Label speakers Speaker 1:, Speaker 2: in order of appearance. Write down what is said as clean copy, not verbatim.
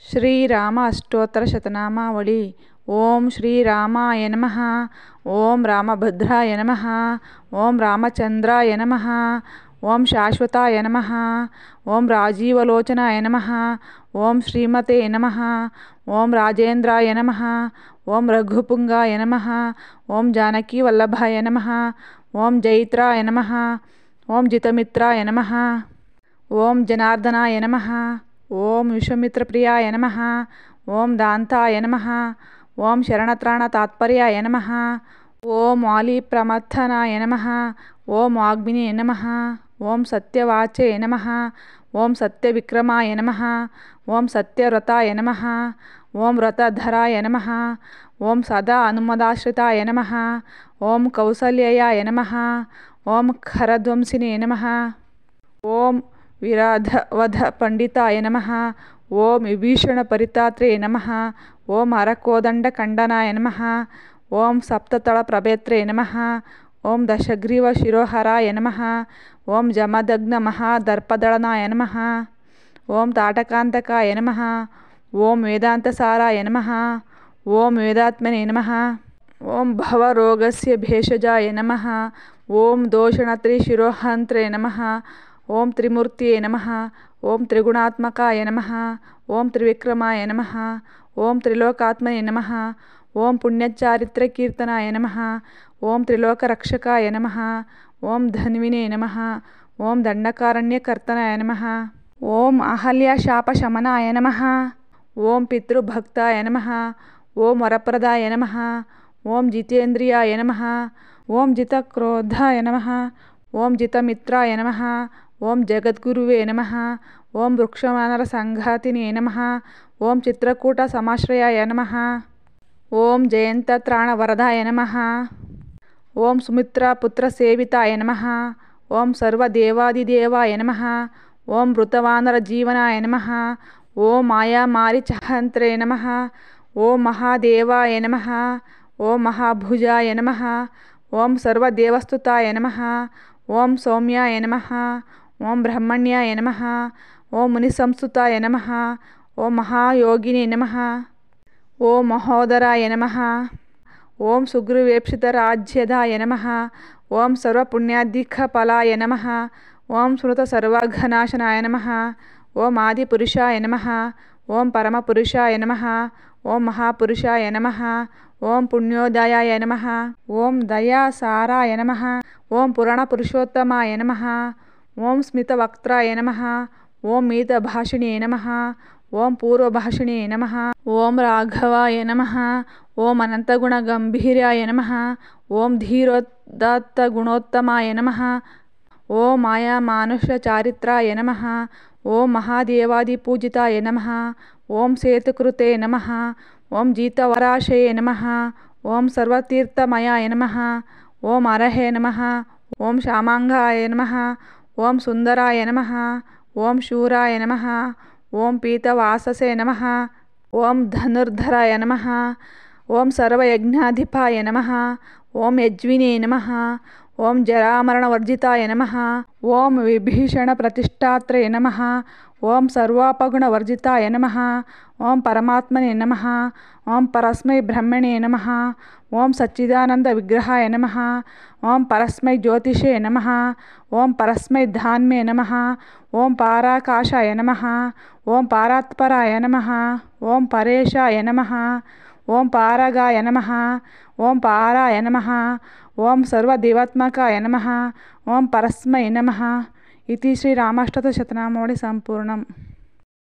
Speaker 1: శ్రీరామ అష్టోత్తర శతనామావళి. ఓం శ్రీరామాయ నమః. ఓం రామభద్రాయ నమః. ఓం రామచంద్రాయ నమః. ఓం శాశ్వతాయ నమః. ఓం రాజీవలోచనాయ నమః. ఓం శ్రీమతే నమః. ఓం రాజేంద్రాయ నమః. ఓం రఘుపుంగాయ నమః. ఓం జానకీవల్లభాయ నమః. ఓం జైత్రాయ నమః. ఓం జితమిత్రాయ నమః. ఓం జనార్దనాయ నమః. ఓం విశ్వమిత్రప్రియాయ నమః. ఓం దాంతాయ నమః. ఓం శరణత్రాణతాత్పర్యాయ నమః. ఓం వాలీప్రమథనాయ నమః. ఓం వాగ్మినే నమః. ఓం సత్యవాచే నమః. ఓం సత్యవిక్రమాయ నమః. ఓం సత్యవ్రతాయ నమః. ఓం వ్రతధరాయ నమః. ఓం సదా అనుమదాశ్రితాయ నమః. ఓం కౌసల్యయాయ నమః. ఓం ఖరధ్వంసినే నమః. ఓం విరాధవధ పండితాయ నమః. ఓం విభీషణ పరితాత్రే నమః. ఓం అరకోదండఖండనాయ నమః. ఓం సప్తతళ ప్రభేత్రే నమః. ఓం దశగ్రీవ శిరోహరాయ నమః. ఓం జమదగ్న మహాదర్పదళనాయ నమః. ఓం తాటకాంతకాయ నమః. ఓం వేదాంతసారాయ నమః. ఓం వేదాత్మనే నమః. ఓం భవరోగస్య భేషజాయ నమః. ఓం దోషణత్రిశిరోహంత్రే నమః. ఓం త్రిమూర్తయే నమః. ఓం త్రిగుణాత్మకాయ నమః. ఓం త్రివిక్రమాయ నమః. ఓం త్రిలోకాత్మనే నమః. ఓం పుణ్యచారిత్రకీర్తనాయ నమః. ఓం త్రిలోకరక్షకాయ నమః. ఓం ధన్వినే నమః. ఓం దండకారణ్యకర్తనాయ నమః. ఓం అహల్యాశాపశమనాయ నమః. ఓం పితృభక్తాయ నమః. ఓం వరప్రదాయ నమః. ఓం జితేంద్రియాయ నమః. ఓం జితక్రోధాయ నమః. ఓం జితమిత్రాయ నమః. ఓం జగద్గురువే నమః. ఓం వృక్షవానర సంఘాతినే నమః. ఓం చిత్రకూట సమాశ్రయాయ నమః. ఓం జయంతత్రాణవరదాయ నమః. ఓం సుమిత్రాపుత్రసేవితాయ నమః. ఓం సర్వదేవాదిదేవాయ నమః. ఓం మృతవానరజీవనాయ నమః. ఓం మాయామారీచహంత్రే నమః. ఓం మహాదేవాయ నమః. ఓం మహాభుజాయ నమః. ఓం సర్వదేవస్తుతాయ నమః. ఓం సౌమ్యాయ నమః. ఓం బ్రహ్మణ్యాయ నమః. ఓం మునిసంస్తుతాయ నమః. ఓం మహాయోగినే నమః. ఓం మహోదరాయ నమః. ఓం సుగ్రీవేప్సితరాజ్యదాయ నమః. ఓం సర్వపుణ్యాధికఫలాయ నమః. ఓం స్మృతసర్వఘనాశనాయ నమః. ఓం ఆదిపురుషాయ నమః. ఓం పరమపురుషాయ నమః. ఓం మహాపురుషాయ నమః. ఓం పుణ్యోదయాయ నమః. ఓం దయాసారాయ నమః. ఓం పురాణపురుషోత్తమాయ నమః. ఓం స్మితవక్త్రాయ నమః. ఓం మితభాషిణే నమః. ఓం పూర్వభాషిణే నమః. ఓం రాఘవాయ నమః. ఓం అనంతగుణగంభీరాయ నమః. ఓం ధీరోదాత్తగుణోత్తమాయ నమః. ఓం మాయామానుషచారిత్రాయ నమః. ఓం మహాదేవాదిపూజితాయ నమః. ఓం సేతుకృతే నమః. ఓం జీతవరాశయే నమః. ఓం సర్వతీర్థమయాయ నమః. ఓం అరహే నమః. ఓం శ్యామాంగాయ నమః. ఓం సుందరాయ నమః. ఓం శూరాయ నమః. ఓం పీతవాససే నమః. ఓం ధనుర్ధరాయ నమః. ఓం సర్వయజ్ఞాధిపాయ నమః. ఓం యజ్వినే నమః. ఓం జరామరణవర్జితాయ నమః. ఓం విభీషణప్రతిష్టాత్రే నమః. ఓం సర్వాపగుణవర్జితాయ నమః. ఓం పరమాత్మనే నమః. ఓం పరస్మై బ్రహ్మణే నమః. ఓం సచ్చిదానంద విగ్రహాయ నమః. ఓం పరస్మై జ్యోతిషే నమః. ఓం పరస్మై ధాన్మే నమః. ఓం పారాకాశాయ నమః. ఓం పారాత్పరాయ నమః. ఓం పరేశాయ నమః. ఓం పారగాయ నమః. ఓం పారాయ నమః. ఓం సర్వదేవాత్మకాయ నమః. ఓం పరస్మై నమః. ఇది శ్రీరామాష్టోత్తర శతనామావళి సంపూర్ణం.